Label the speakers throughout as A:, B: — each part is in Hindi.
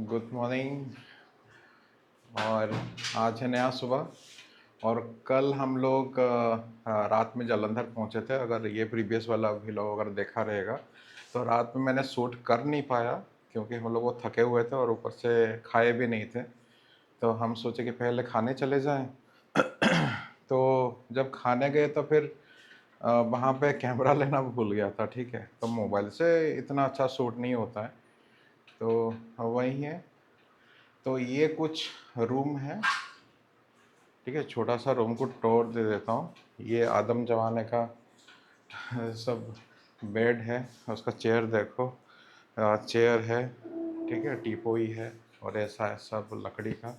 A: Good morning. और आज है नया सुबह। और कल हम लोग रात में जालंधर पहुंचे थे। अगर ये प्रीवियस वाला भी लोग अगर देखा रहेगा तो रात में मैंने शूट कर नहीं पाया क्योंकि हम लोग वो थके हुए थे और ऊपर से खाए भी नहीं थे। तो हम सोचे कि पहले खाने चले जाएं। तो जब खाने गए तो फिर वहाँ पे कैमरा लेना भूल गया था। ठीक है, तो मोबाइल से इतना अच्छा शूट नहीं होता है। तो वही है। तो ये कुछ रूम है। ठीक है, छोटा सा रूम को टूर दे देता हूँ। ये आदम जमाने का सब बेड है। उसका चेयर देखो, चेयर है। ठीक है, टीपोई है और ऐसा है सब लकड़ी का।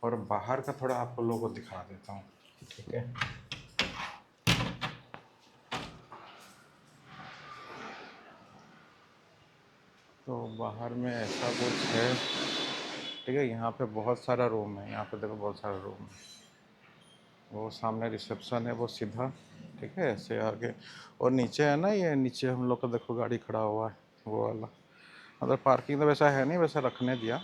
A: और बाहर का थोड़ा आप लोगों को दिखा देता हूँ। ठीक है, तो बाहर में ऐसा कुछ है। ठीक है, यहाँ पे बहुत सारा रूम है। यहाँ पे देखो बहुत सारा रूम है। वो सामने रिसेप्शन है, वो सीधा। ठीक है, ऐसे आगे। और नीचे है ना, ये नीचे हम लोग का देखो गाड़ी खड़ा हुआ है, वो वाला। मतलब पार्किंग तो वैसा है नहीं, वैसा रखने दिया।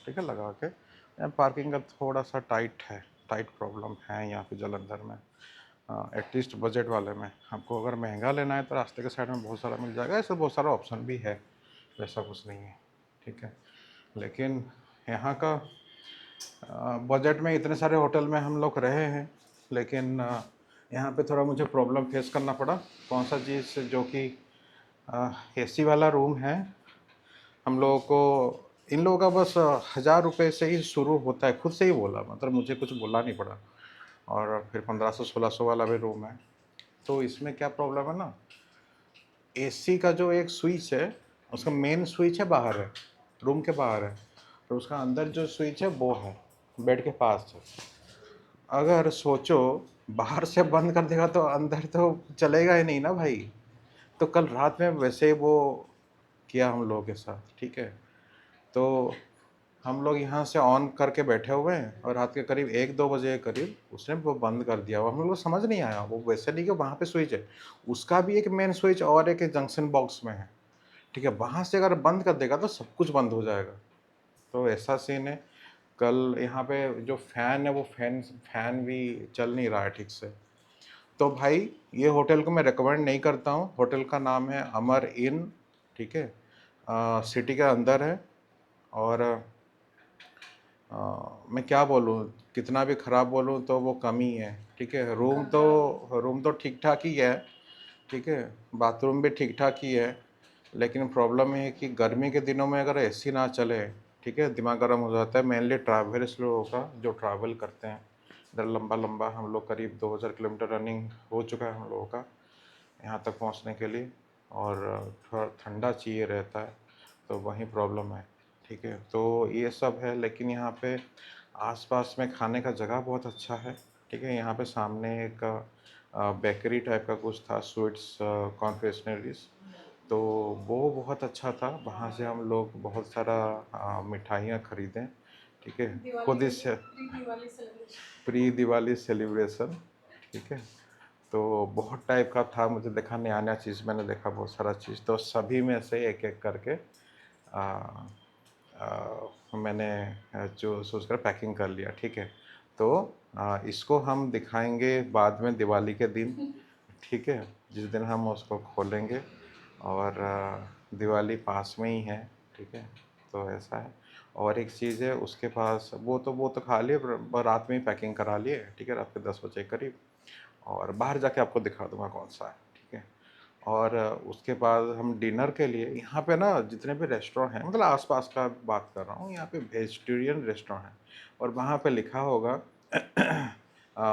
A: ठीक है, लगा के। यहाँ पार्किंग का थोड़ा सा टाइट है, टाइट प्रॉब्लम है यहाँ पे जालंधर में। एटलीस्ट बजट वाले में। आपको अगर महंगा लेना है तो रास्ते के साइड में बहुत सारा मिल जाएगा, ऐसे बहुत सारा ऑप्शन भी है। वैसा कुछ नहीं है। ठीक है, लेकिन यहाँ का बजट में इतने सारे होटल में हम लोग रहे हैं, लेकिन यहाँ पे थोड़ा मुझे प्रॉब्लम फेस करना पड़ा। कौन सा चीज़, जो कि एसी वाला रूम है। हम लोगों को, इन लोगों का बस 1000 रुपये से ही शुरू होता है। खुद से ही बोला, मतलब मुझे कुछ बोलना नहीं पड़ा। और फिर 1500 1600 वाला भी रूम है। तो इसमें क्या प्रॉब्लम है ना, एसी का जो एक स्विच है, उसका मेन स्विच है बाहर है, रूम के बाहर है। तो उसका अंदर जो स्विच है वो है बेड के पास है। अगर सोचो बाहर से बंद कर देगा तो अंदर तो चलेगा ही नहीं ना भाई। तो कल रात में वैसे ही वो किया हम लोगों के साथ। ठीक है, तो हम लोग यहाँ से ऑन करके बैठे हुए हैं और रात के करीब 1 2 बजे के करीब उसने वो बंद कर दिया। वो हम लोग को समझ नहीं आया। वो वैसे नहीं कि वहाँ पे स्विच है, उसका भी एक मेन स्विच और एक जंक्शन बॉक्स में है। ठीक है, वहाँ से अगर बंद कर देगा तो सब कुछ बंद हो जाएगा। तो ऐसा सीन है। कल यहाँ पे जो फ़ैन है वो फैन फैन भी चल नहीं रहा है ठीक से। तो भाई ये होटल को मैं रिकमेंड नहीं करता हूँ। होटल का नाम है अमर इन। ठीक है, सिटी के अंदर है। और मैं क्या बोलूँ, कितना भी ख़राब बोलूँ तो वो कम ही है। ठीक है, रूम तो ठीक ठाक ही है। ठीक है, बाथरूम भी ठीक ठाक ही है। लेकिन प्रॉब्लम ये है कि गर्मी के दिनों में अगर एसी ना चले, ठीक है, दिमाग गर्म हो जाता है। मेनली ट्रैवलर्स लोगों का, जो ट्रैवल करते हैं इधर लंबा लंबा। हम लोग करीब 2000 किलोमीटर रनिंग हो चुका है हम लोगों का यहाँ तक पहुँचने के लिए। और थोड़ा ठंडा चाहिए रहता है, तो वही प्रॉब्लम है। ठीक है, तो ये सब है। लेकिन यहाँ पे आसपास में खाने का जगह बहुत अच्छा है। ठीक है, यहाँ पे सामने एक बेकरी टाइप का कुछ था, स्वीट्स कॉन्फेक्शनरीज। तो वो बहुत अच्छा था। वहाँ से हम लोग बहुत सारा मिठाइयाँ खरीदें। ठीक है, खुद ही से प्री दिवाली सेलिब्रेशन। ठीक है, तो बहुत टाइप का था। मुझे देखा नया नया चीज़, मैंने देखा बहुत सारा चीज़। तो सभी में से एक एक करके आ, मैंने जो सोचकर पैकिंग कर लिया। ठीक है, तो इसको हम दिखाएंगे बाद में दिवाली के दिन। ठीक है, जिस दिन हम उसको खोलेंगे। और दिवाली पास में ही है। ठीक है, तो ऐसा है। और एक चीज़ है, उसके पास वो तो खा लिए, रात में ही पैकिंग करा लिए। ठीक है, रात के 10 बजे के करीब। और बाहर जाके आपको दिखा दूंगा कौन सा है। ठीक है, और उसके बाद हम डिनर के लिए यहाँ पे ना, जितने भी रेस्टोरेंट हैं, मतलब आसपास का बात कर रहा हूँ, यहाँ पे वेजिटेरियन रेस्टोरेंट है। और वहाँ पे लिखा होगा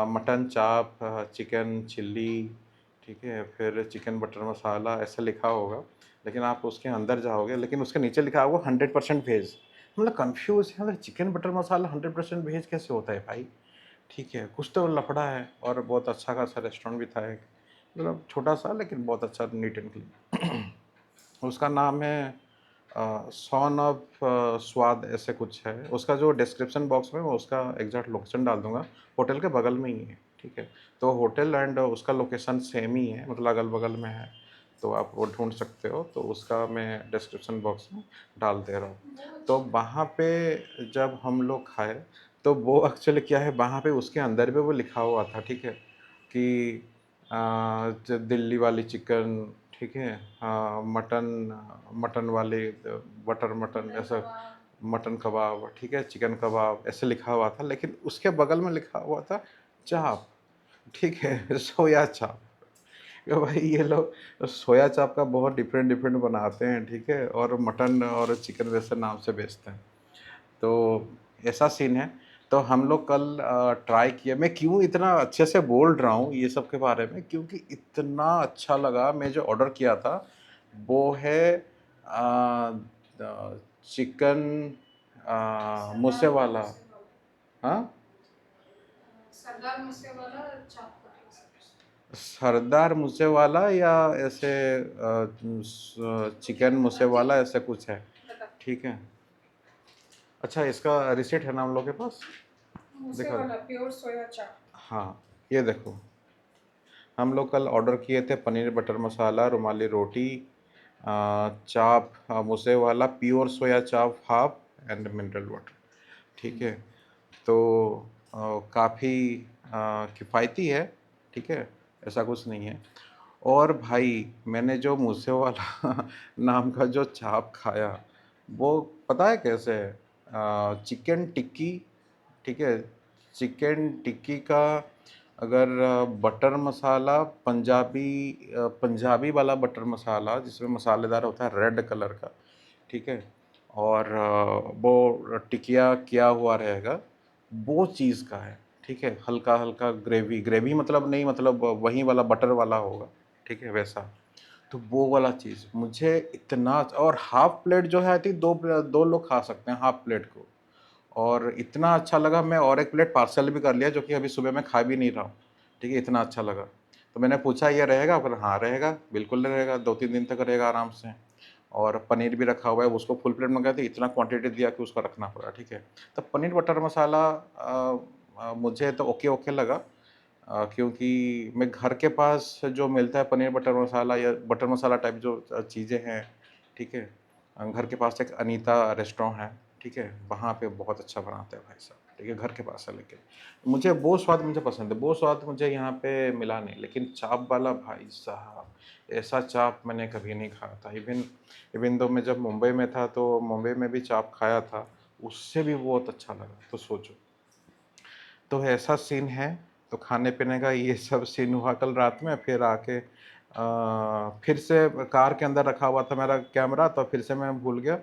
A: मटन चाप, चिकन चिल्ली। ठीक है, फिर चिकन बटर मसाला, ऐसा लिखा होगा। लेकिन आप उसके अंदर जाओगे, लेकिन उसके नीचे लिखा होगा 100% वेज। मतलब कन्फ्यूज़ है, मतलब चिकन बटर मसाला 100% वेज कैसे होता है भाई। ठीक है, कुछ तो लफड़ा है। और बहुत अच्छा खासा रेस्टोरेंट भी था एक, मतलब छोटा सा लेकिन बहुत अच्छा, नीट एंड क्लीन। उसका नाम है सॉन ऑफ स्वाद, ऐसे कुछ है। उसका जो डिस्क्रिप्शन बॉक्स में मैं उसका एग्जैक्ट लोकेशन डाल दूंगा। होटल के बगल में ही है। ठीक है, तो होटल एंड उसका लोकेशन सेम ही है, मतलब अगल बगल में है। तो आप वो ढूंढ सकते हो, तो उसका मैं डिस्क्रिप्शन बॉक्स में डाल दे रहा हूँ। तो वहाँ पे जब हम लोग खाए, तो वो एक्चुअली क्या है, वहाँ पे उसके अंदर भी वो लिखा हुआ था, ठीक है, कि जो दिल्ली वाली चिकन, ठीक है, मटन, मटन वाले, बटर मटन ऐसा, मटन कबाब, ठीक है, चिकन कबाब ऐसे लिखा हुआ था, लेकिन उसके बगल में लिखा हुआ था चाप, ठीक है, सोया चाप। कि भाई ये लोग सोया चाप का बहुत डिफरेंट डिफरेंट बनाते हैं, ठीक है, और मटन और चिकन वैसे नाम से बेचते हैं। तो ऐसा सीन है। तो हम लोग कल ट्राई किया। मैं क्यों इतना अच्छे से बोल रहा हूँ ये सब के बारे में, क्योंकि इतना अच्छा लगा। मैं जो ऑर्डर किया था वो है चिकन मुसे वाला। हाँ, सरदार मुसे वाला या ऐसे चिकन मुसे वाला ऐसे कुछ है, ठीक है। अच्छा, इसका रिसीट है ना हम लोग के पास? देखो,
B: प्योर सोया चाप।
A: हाँ, ये देखो, हम लोग कल ऑर्डर किए थे पनीर बटर मसाला, रुमाली रोटी, चाप, मुसे वाला, प्योर सोया चाप हाफ एंड मिनरल वाटर, ठीक है। तो काफ़ी किफ़ायती है, ठीक है, ऐसा कुछ नहीं है। और भाई मैंने जो मूसे वाला नाम का जो चाप खाया, वो पता है कैसे है? चिकन टिक्की, ठीक है, चिकन टिक्की का अगर बटर मसाला, पंजाबी वाला बटर मसाला जिसमें मसालेदार होता है रेड कलर का, ठीक है, और वो टिकिया किया हुआ रहेगा, वो चीज़ का है, ठीक है। हल्का हल्का ग्रेवी, ग्रेवी मतलब नहीं, मतलब वही वाला बटर वाला होगा, ठीक है, वैसा। तो वो वाला चीज़ मुझे इतना, और हाफ प्लेट जो है आई थिंक दो लोग खा सकते हैं हाफ प्लेट को। और इतना अच्छा लगा, मैं और एक प्लेट पार्सल भी कर लिया, जो कि अभी सुबह मैं खा भी नहीं रहा हूँ, ठीक है, इतना अच्छा लगा। तो मैंने पूछा ये रहेगा, पर हाँ रहेगा, बिल्कुल रहेगा, 2-3 दिन तक रहेगा आराम से। और पनीर भी रखा हुआ है, उसको फुल प्लेट मंगाए थे, इतना क्वांटिटी दिया कि उसका रखना पड़ा, ठीक है। तो पनीर बटर मसाला मुझे तो ओके ओके लगा, क्योंकि मैं घर के पास जो मिलता है पनीर बटर मसाला या बटर मसाला टाइप जो चीज़ें हैं, ठीक है, घर के पास एक अनीता रेस्टोरेंट है, ठीक है, वहाँ पे बहुत अच्छा बनाते हैं भाई साहब, ठीक है, घर के पास है। लेकिन मुझे वो स्वाद मुझे पसंद है, वो स्वाद मुझे यहाँ पे मिला नहीं। लेकिन चाप वाला भाई साहब, ऐसा चाप मैंने कभी नहीं खाया था। इवन इवन तो मैं जब मुंबई में था, तो मुंबई में भी चाप खाया था, उससे भी बहुत अच्छा लगा। तो सोचो, तो ऐसा सीन है। तो खाने पीने का ये सब सीन हुआ कल रात में। फिर आके फिर से कार के अंदर रखा हुआ था मेरा कैमरा, तो फिर से मैं भूल गया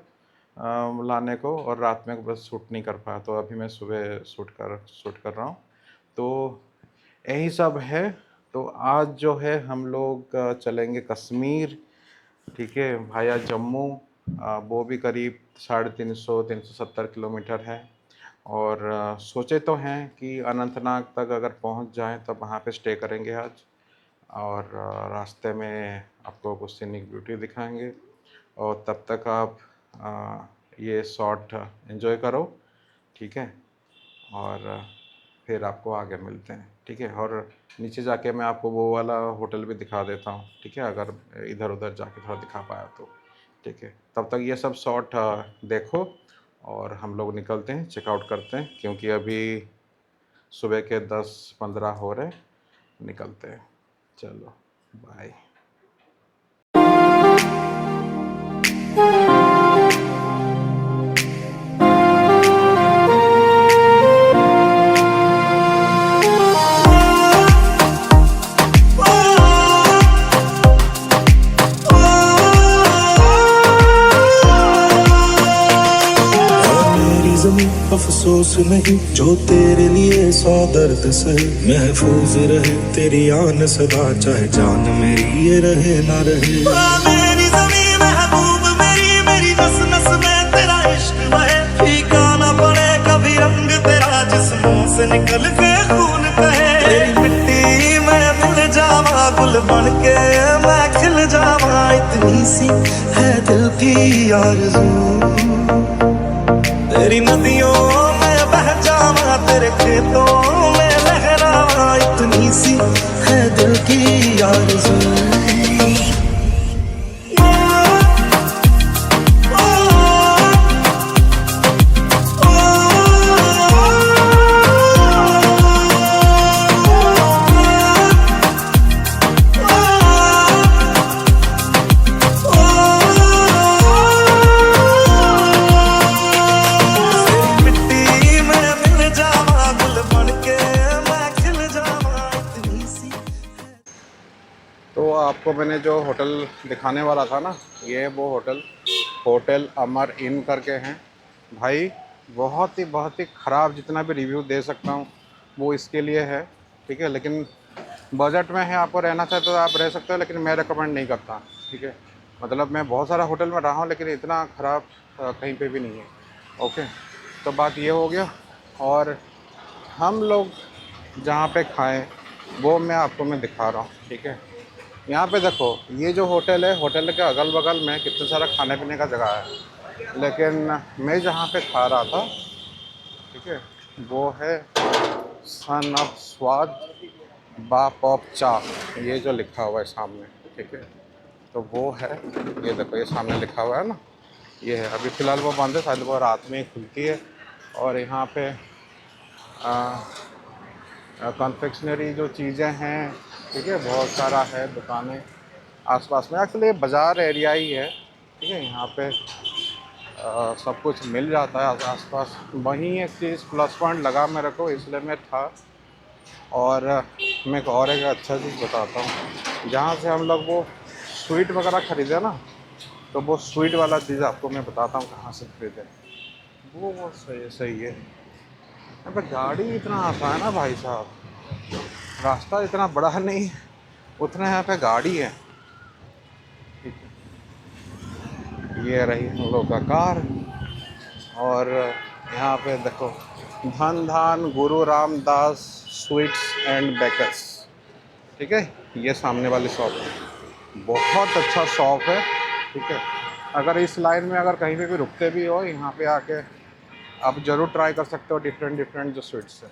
A: लाने को, और रात में बस शूट नहीं कर पाया। तो अभी मैं सुबह शूट कर रहा हूँ। तो यही सब है। तो आज जो है हम लोग चलेंगे कश्मीर, ठीक है, भाया जम्मू। वो भी करीब 350-370 किलोमीटर है। और सोचे तो हैं कि अनंतनाग तक अगर पहुंच जाएं तब वहाँ पे स्टे करेंगे आज। और रास्ते में आपको कुछ सीनिक ब्यूटी दिखाएंगे। और तब तक आप ये शॉट एंजॉय करो, ठीक है। और फिर आपको आगे मिलते हैं, ठीक है। और नीचे जाके मैं आपको वो वाला होटल भी दिखा देता हूँ, ठीक है, अगर इधर उधर जाके थोड़ा दिखा पाया तो, ठीक है। तब तक ये सब शॉट देखो, और हम लोग निकलते हैं, चेकआउट करते हैं, क्योंकि अभी सुबह के 10-15 हो रहे। निकलते हैं, चलो बाय।
C: अफसोस नहीं जो तेरे लिए 100 दर्द सहे, महफूज रहे तेरी आन सदा, चाहे जान मेरी ये रहे ना रहे। मेरी ज़मीं महबूब मेरी, मेरी नस नस में तेरा इश्क बहे, फीका ना पड़े कभी रंग तेरा, जिस्मों से निकल के खून बहे। तेरी मिट्टी में मिल जावा, गुल बन के मैं खिल जावा, इतनी सी है दिल की आरज़ू। तेरी नदियों में बह जावा, तेरे खेतों में लहरावा, इतनी सी है दिल की आरज़ू।
A: आपको मैंने जो होटल दिखाने वाला था ना, ये वो होटल अमर इन करके हैं भाई। बहुत ही ख़राब, जितना भी रिव्यू दे सकता हूँ वो इसके लिए है, ठीक है। लेकिन बजट में है, आपको रहना चाहे तो आप रह सकते हो, लेकिन मैं रेकमेंड नहीं करता, ठीक है। मतलब मैं बहुत सारा होटल में रहा हूँ, लेकिन इतना ख़राब कहीं पे भी नहीं है। ओके, तो बात ये हो गया। और हम लोग जहाँ पे खाएं वो मैं दिखा रहा हूँ, ठीक है। यहाँ पे देखो, ये जो होटल है, होटल के अगल बगल में कितना सारा खाने पीने का जगह है, लेकिन मैं जहाँ पे खा रहा था, ठीक है, वो है सन ऑफ स्वाद बाप ऑफ चा, ये जो लिखा हुआ है सामने, ठीक है। तो वो है, ये देखो, ये सामने लिखा हुआ है ना, ये है। अभी फ़िलहाल वो बंद है, शायद वो रात में ही खुलती है। और यहाँ पे कन्फेक्शनरी जो चीज़ें हैं, ठीक है, बहुत सारा है दुकानें आसपास में। एक्चुअली ये बाज़ार एरिया ही है, ठीक है। यहाँ पे सब कुछ मिल जाता है आसपास। वहीं एक चीज़ प्लस पॉइंट लगा मेरे को, इसलिए मैं था। और मैं एक और एक अच्छा चीज़ बताता हूँ, जहाँ से हम लोग वो स्वीट वगैरह ख़रीदे ना, तो वो स्वीट वाला चीज़ आपको मैं बताता हूँ कहाँ से ख़रीदे। वो सही है। यहाँ पे गाड़ी इतना आता है ना भाई साहब, रास्ता इतना बड़ा नहीं, उतना यहाँ पे गाड़ी है, ठीक है। ये रही हम लोग का कार। और यहाँ पे देखो, धन धान गुरु रामदास स्वीट्स एंड बेकर्स, ठीक है। ये सामने वाली शॉप है, बहुत अच्छा शॉप है, ठीक है। अगर इस लाइन में अगर कहीं पे भी रुकते भी हो, यहाँ पे आके आप ज़रूर ट्राई कर सकते हो डिफरेंट जो स्वीट्स है।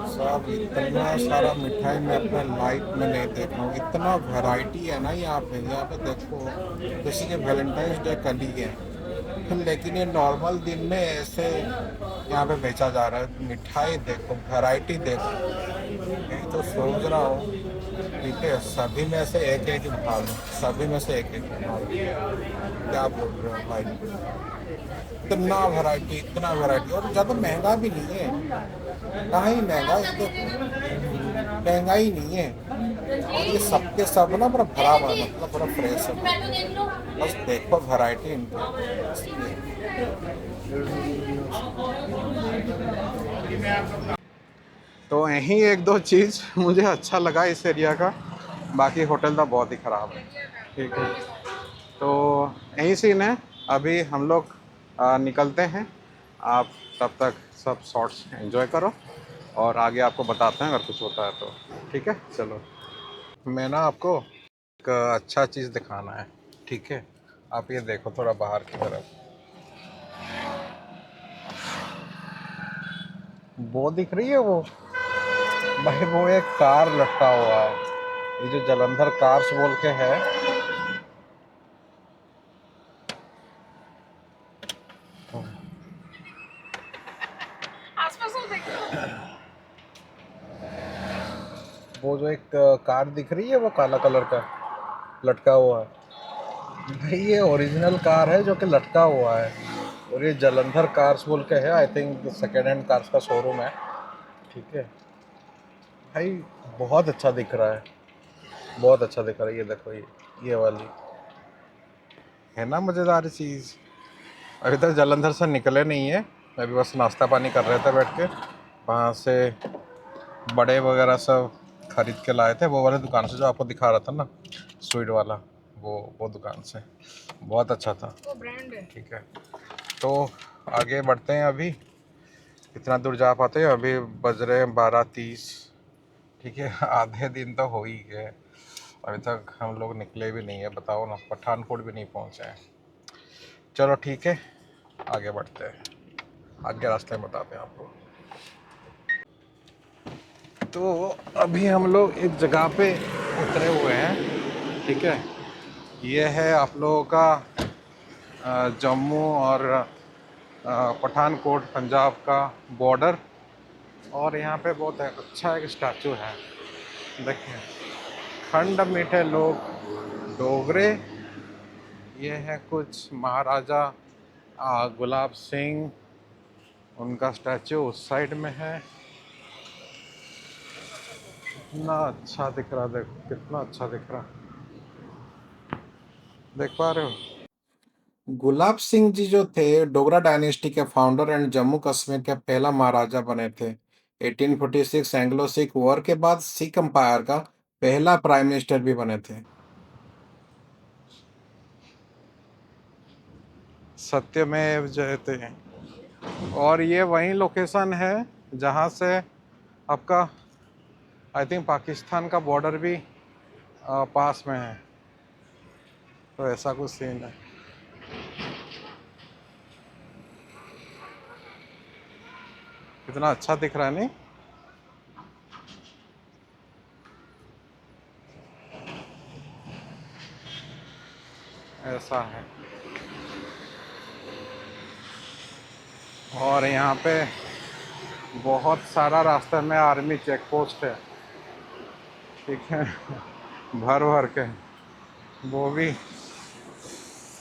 A: साहब, इतना सारा मिठाई मैं अपने लाइफ में नहीं देखा हूँ। इतना वैरायटी है ना यहाँ पे देखो, जैसे कि वैलेंटाइंस डे कल ही है, लेकिन ये नॉर्मल दिन में ऐसे यहाँ पे बेचा जा रहा है। मिठाई देखो, वैरायटी देखो, यही तो सोच रहा हूँ, ठीक है, सभी में से एक एक उठा लो, सभी में से एक एक उठा लो। क्या बोल रहे हो भाई, इतना वैरायटी, और ज़्यादा महंगा भी नहीं है। कहाँ ही महंगा है, तो महंगा ही नहीं है। और ये सबके सब ना पूरा भरा हुआ है, मतलब पूरा फ्रेश है। बस देखो वैरायटी इनकी। तो यहीं एक दो चीज़ मुझे अच्छा लगा इस एरिया का, बाकी होटल तो बहुत ही ख़राब है, ठीक है। तो यहीं सीन है। अभी हम लोग निकलते हैं। आप तब तक सब शॉट्स एंजॉय करो, और आगे आपको बताते हैं अगर कुछ होता है तो, ठीक है। चलो, मैं ना आपको एक अच्छा चीज़ दिखाना है, ठीक है। आप ये देखो थोड़ा बाहर की तरफ, वो दिख रही है वो भाई, वो एक कार लटका हुआ है। ये जो जलंधर कार्स बोल के है, वो जो एक कार दिख रही है, वो काला कलर का लटका हुआ है भाई, ये ओरिजिनल कार है जो कि लटका हुआ है। और ये जलंधर कार्स बोल के है, I think second hand cars का शोरूम है, ठीक है भाई। बहुत अच्छा दिख रहा है, बहुत अच्छा दिख रहा है। ये देखो, ये वाली है ना मज़ेदार चीज़। अभी तक जलंधर से निकले नहीं है, अभी बस नाश्ता पानी कर रहे थे बैठ के। वहाँ से बड़े वगैरह सब खरीद के लाए थे, वो वाले दुकान से जो आपको दिखा रहा था ना, स्वीट वाला, वो दुकान से। बहुत अच्छा था, वो ब्रांड है, ठीक है। तो आगे बढ़ते हैं। अभी कितना दूर जा पाते हैं, अभी बज रहे हैं 12:30, ठीक है। आधे दिन तो हो ही गए, अभी तक हम लोग निकले भी नहीं है, बताओ ना, पठानकोट भी नहीं पहुँचे हैं। चलो ठीक है, आगे बढ़ते हैं, आगे रास्ते में बताते हैं आपको। तो अभी हम लोग एक जगह पे उतरे हुए हैं, ठीक है। ये है आप लोगों का जम्मू और पठानकोट पंजाब का बॉर्डर। और यहाँ पे बहुत अच्छा एक स्टैचू है, देखिए, खंड मीठे लोग डोगरे। ये है कुछ महाराजा गुलाब सिंह, उनका स्टैचू उस साइड में है। कितना अच्छा दिख रहा, देखो कितना अच्छा दिख रहा, देख पा रहे हो? गुलाब सिंह जी जो थे डोगरा डायनेस्टी के फाउंडर एंड जम्मू कश्मीर के पहला महाराजा बने थे। 1846 एंग्लो सिख वॉर के बाद सिख एम्पायर का पहला प्राइम मिनिस्टर भी बने थे। सत्यमेव जयते। और ये वही लोकेशन है जहाँ से आपका आई थिंक पाकिस्तान का बॉर्डर भी पास में है, तो ऐसा कुछ सीन है। कितना अच्छा दिख रहा है नहीं? ऐसा है। और यहाँ पे बहुत सारा रास्ते में आर्मी चेक पोस्ट है, ठीक है, भर भर के, वो भी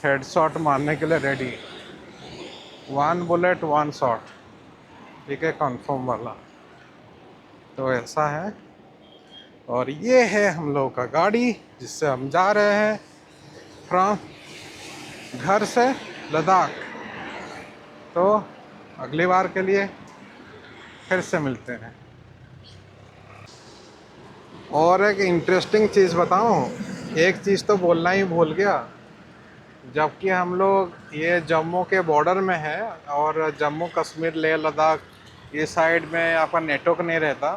A: हेडशॉट मारने के लिए रेडी। 1 बुलेट 1 शॉट, ठीक है, कंफर्म वाला। तो ऐसा है। और ये है हम लोग का गाड़ी जिससे हम जा रहे हैं फ्रॉम घर से लद्दाख। तो अगली बार के लिए फिर से मिलते हैं। और एक इंटरेस्टिंग चीज़ बताऊं, एक चीज़ तो बोलना ही भूल गया। जबकि हम लोग ये जम्मू के बॉर्डर में है और जम्मू कश्मीर लेह लद्दाख ये साइड में आपका नेटवर्क नहीं रहता,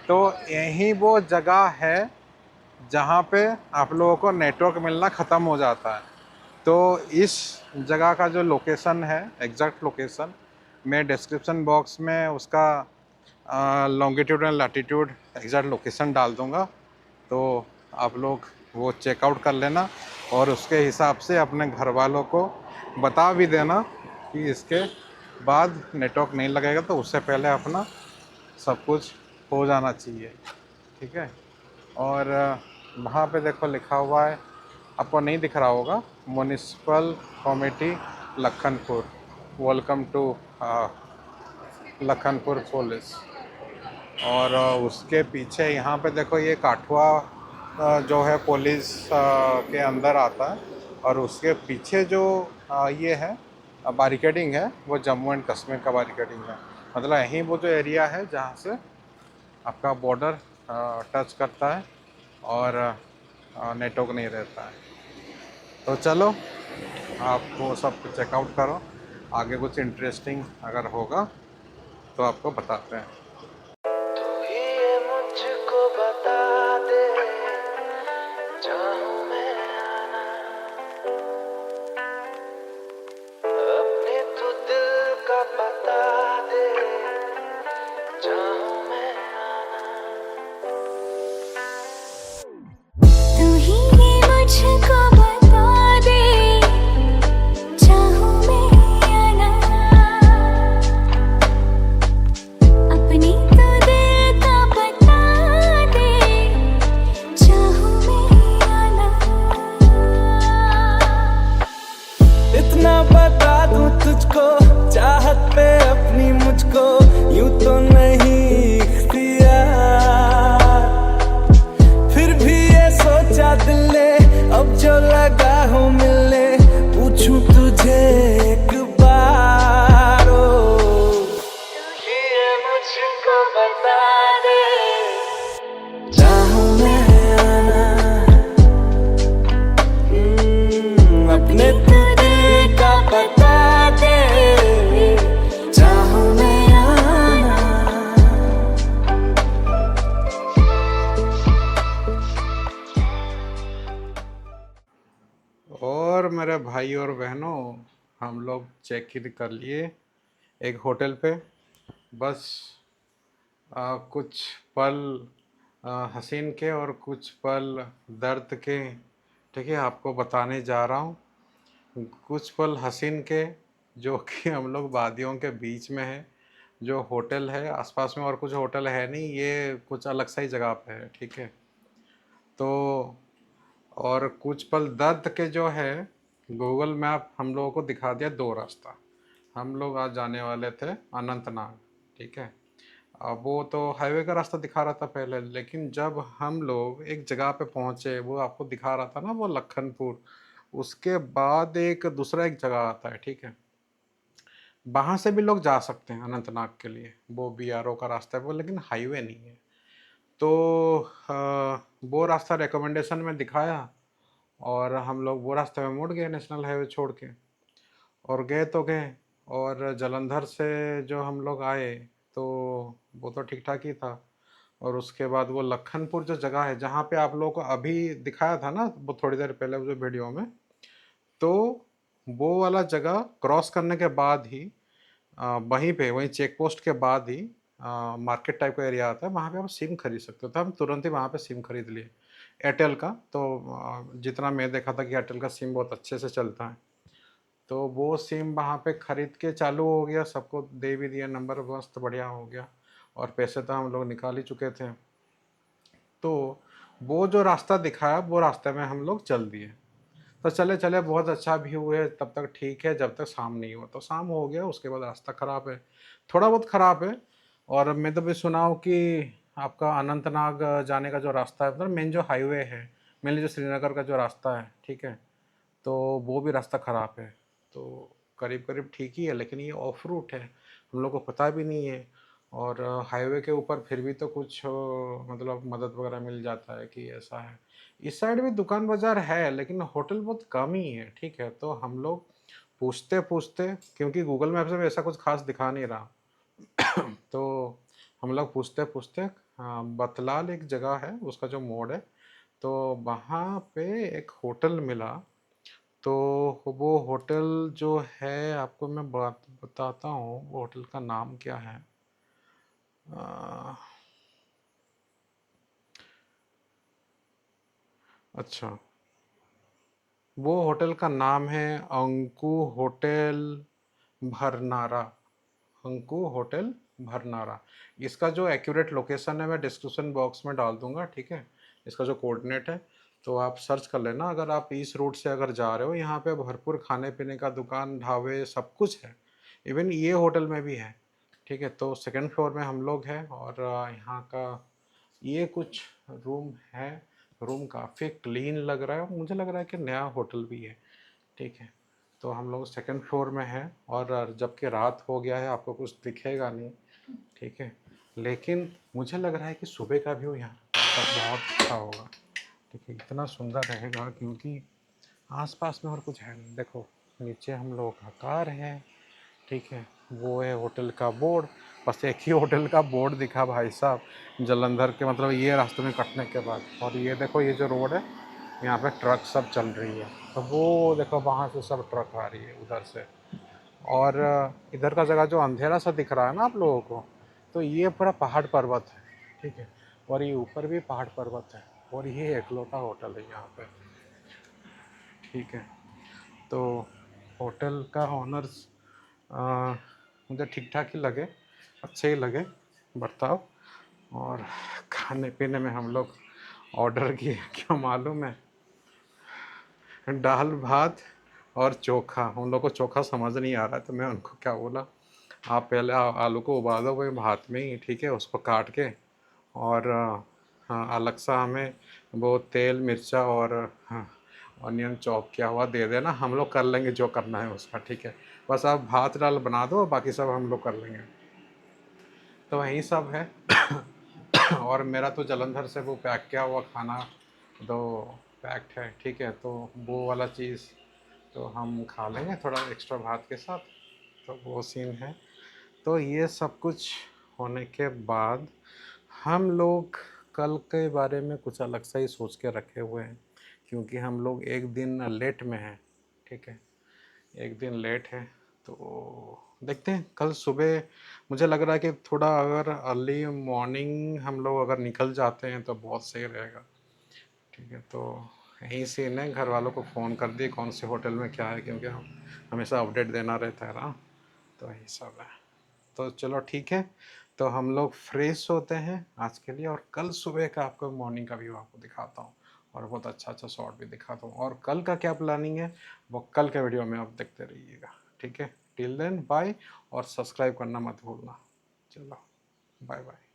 A: तो यही वो जगह है जहाँ पे आप लोगों को नेटवर्क मिलना ख़त्म हो जाता है। तो इस जगह का जो लोकेशन है, एग्जैक्ट लोकेशन, मैं डिस्क्रिप्शन बॉक्स में उसका longitude and latitude exact location डाल दूँगा, तो आप लोग वो चेकआउट कर लेना और उसके हिसाब से अपने घर वालों को बता भी देना कि इसके बाद नेटवर्क नहीं लगेगा, तो उससे पहले अपना सब कुछ हो जाना चाहिए, ठीक है। और वहाँ पे देखो लिखा हुआ है, आपको नहीं दिख रहा होगा, municipal committee Lakhanpur, welcome to Lakhanpur police. और उसके पीछे यहाँ पे देखो ये काठुआ जो है पुलिस के अंदर आता है, और उसके पीछे जो ये है बैरिकेडिंग है, वो जम्मू एंड कश्मीर का बैरिकेडिंग है। मतलब यहीं वो जो एरिया है जहाँ से आपका बॉर्डर टच करता है और नेटवर्क नहीं रहता है। तो चलो आप वो सब चेकआउट करो, आगे कुछ इंटरेस्टिंग अगर होगा तो आपको बताते हैं।
C: तू ही ये मुझको बता दे, चाहूं मैं आना, अपने तू दिल का बता दे, चाहूं मैं आना। तू ही ये मुझको बता दे, चाहूं मैं आना, अपनी तो दिल का बता दे, चाहूं मैं आना। इतना बता दूं तुझको, चाहत पे अपनी मुझको यूं तो नहीं इख्तियार, फिर भी ये सोचा दिल ने, अब जो लगा हो मिलने, पूछूं तुझे एक बार, तू ही ये मुझको बता दे, चाहूं मैं आना, अपने तू दिल का बता दे, चाहूं मैं आना।
A: और मेरे भाई और बहनों, हम लोग चेक इन कर लिए एक होटल पे। बस कुछ पल हसीन के और कुछ पल दर्द के, ठीक है, आपको बताने जा रहा हूँ। कुछ पल हसीन के जो कि हम लोग वादियों के बीच में है, जो होटल है आसपास में और कुछ होटल है नहीं, ये कुछ अलग सा ही जगह पे है, ठीक है। तो और कुछ पल दर्द के जो है, गूगल मैप हम लोगों को दिखा दिया 2 रास्ता। हम लोग आज जाने वाले थे अनंतनाग, ठीक है। वो तो हाईवे का रास्ता दिखा रहा था पहले, लेकिन जब हम लोग एक जगह पे पहुंचे, वो आपको दिखा रहा था ना वो लखनपुर, उसके बाद एक दूसरा एक जगह आता है, ठीक है। वहां से भी लोग जा सकते हैं अनंतनाग के लिए, वो बीआरओ का रास्ता है वो, लेकिन हाईवे नहीं है। तो वो रास्ता रिकमेंडेशन में दिखाया, और हम लोग वो रास्ते में मुड़ गए नेशनल हाईवे छोड़ के, और गए तो गए। और जालंधर से जो हम लोग आए, तो वो तो ठीक ठाक ही था। और उसके बाद वो लखनपुर जो जगह है जहाँ पे आप लोगों को अभी दिखाया था ना वो थोड़ी देर पहले वो जो वीडियो में, तो वो वाला जगह क्रॉस करने के बाद ही वहीं पे वहीं चेक पोस्ट के बाद ही मार्केट टाइप का एरिया आता है, वहाँ पे आप सिम खरीद सकते हो। तो हम तुरंत ही वहाँ पे सिम खरीद लिए एयरटेल का। तो जितना मैं देखा था कि एयरटेल का सिम बहुत अच्छे से चलता है, तो वो सिम वहाँ पे खरीद के चालू हो गया, सबको दे भी दिया नंबर, मस्त बढ़िया हो गया। और पैसे तो हम लोग निकाल ही चुके थे। तो वो जो रास्ता दिखाया वो रास्ते में हम लोग चल दिए। तो चले चले बहुत अच्छा व्यू है तब तक, ठीक है, जब तक शाम नहीं हुआ। तो शाम हो गया, उसके बाद रास्ता ख़राब है, थोड़ा बहुत ख़राब है। और मैं तो भी सुना हूँ कि आपका अनंतनाग जाने का जो रास्ता है, मतलब मेन जो हाईवे है, मेनली जो श्रीनगर का जो रास्ता है, ठीक है, तो वो भी रास्ता ख़राब है। तो करीब करीब ठीक ही है, लेकिन ये ऑफ रूट है, हम लोग को पता भी नहीं है। और हाईवे के ऊपर फिर भी तो कुछ मतलब मदद वगैरह मिल जाता है कि ऐसा है। इस साइड भी दुकान बाजार है, लेकिन होटल बहुत कम ही है, ठीक है। तो हम लोग पूछते पूछते, क्योंकि गूगल मैप से भी ऐसा कुछ खास दिखा नहीं रहा, तो हम लोग पूछते पूछते बतलाल एक जगह है, उसका जो मोड़ है, तो वहाँ पे एक होटल मिला। तो वो होटल जो है, आपको मैं बात बताता हूँ वो होटल का नाम क्या है। अ, अच्छा, वो होटल का नाम है अंकु होटल भरनारा। अंकु होटल भरनारा। इसका जो एक्यूरेट लोकेशन है मैं डिस्क्रिप्शन बॉक्स में डाल दूंगा, ठीक है, इसका जो कोऑर्डिनेट है। तो आप सर्च कर लेना, अगर आप इस रूट से अगर जा रहे हो, यहाँ पे भरपूर खाने पीने का दुकान ढाबे सब कुछ है, इवन ये होटल में भी है, ठीक है। तो सेकंड फ्लोर में हम लोग हैं, और यहाँ का ये कुछ रूम है। रूम काफ़ी क्लीन लग रहा है, मुझे लग रहा है कि नया होटल भी है, ठीक है। तो हम लोग सेकंड फ्लोर में हैं, और जबकि रात हो गया है, आपको कुछ दिखेगा नहीं, ठीक है, लेकिन मुझे लग रहा है कि सुबह का व्यू यहाँ पर बहुत अच्छा होगा, ठीक है, इतना सुंदर रहेगा, क्योंकि आसपास में और कुछ है नहीं। देखो नीचे हम लोग का कार है, ठीक है, वो है होटल का बोर्ड। बस एक ही होटल का बोर्ड दिखा भाई साहब जलंधर के, मतलब ये रास्ते में कटने के बाद। और ये देखो ये जो रोड है, यहाँ पे ट्रक सब चल रही है, तो वो देखो वहाँ से सब ट्रक आ रही है उधर से। और इधर का जगह जो अंधेरा सा दिख रहा है ना आप लोगों को, तो ये पूरा पहाड़ पर्वत है, ठीक है, और ये ऊपर भी पहाड़ पर्वत है, और ये एकलौता होटल है यहाँ पे, ठीक है। तो होटल का ऑनर्स मुझे ठीक ठाक ही लगे, अच्छे ही लगे बर्ताव। और खाने पीने में हम लोग ऑर्डर किए क्या मालूम है, दाल भात और चोखा। उन लोग को चोखा समझ नहीं आ रहा है, तो मैं उनको क्या बोला, आप पहले आलू को उबाल दो वही भात में ही, ठीक है, उसको काट के। और हाँ, अलग सा हमें वो तेल मिर्चा और हाँ ऑनियन चॉप किया हुआ दे देना, हम लोग कर लेंगे जो करना है उसका, ठीक है। बस आप भात दाल बना दो, बाकी सब हम लोग कर लेंगे। तो वही सब है। और मेरा तो जलंधर से वो पैक किया हुआ खाना दो पैक्ड है, ठीक है, तो वो वाला चीज़ तो हम खा लेंगे थोड़ा एक्स्ट्रा भात के साथ। तो वो सीन है। तो ये सब कुछ होने के बाद हम लोग कल के बारे में कुछ अलग सा ही सोच के रखे हुए हैं, क्योंकि हम लोग एक दिन लेट में हैं, ठीक है, एक दिन लेट है। तो देखते हैं कल सुबह, मुझे लग रहा है कि थोड़ा अगर अर्ली मॉर्निंग हम लोग अगर निकल जाते हैं तो बहुत सही रहेगा, ठीक है। तो यहीं से इन्हें घर वालों को फ़ोन कर दिए कौन से होटल में क्या है, क्योंकि हम हमेशा अपडेट देना रहता है ना। तो यही सब है। तो चलो ठीक है, तो हम लोग फ्रेश होते हैं आज के लिए, और कल सुबह का आपको मॉर्निंग का व्यू आपको दिखाता हूँ, और बहुत अच्छा अच्छा शॉट भी दिखाता हूँ, और कल का क्या प्लानिंग है वो कल के वीडियो में आप देखते रहिएगा, ठीक है। टिल देन बाय, और सब्सक्राइब करना मत भूलना। चलो। Bye bye.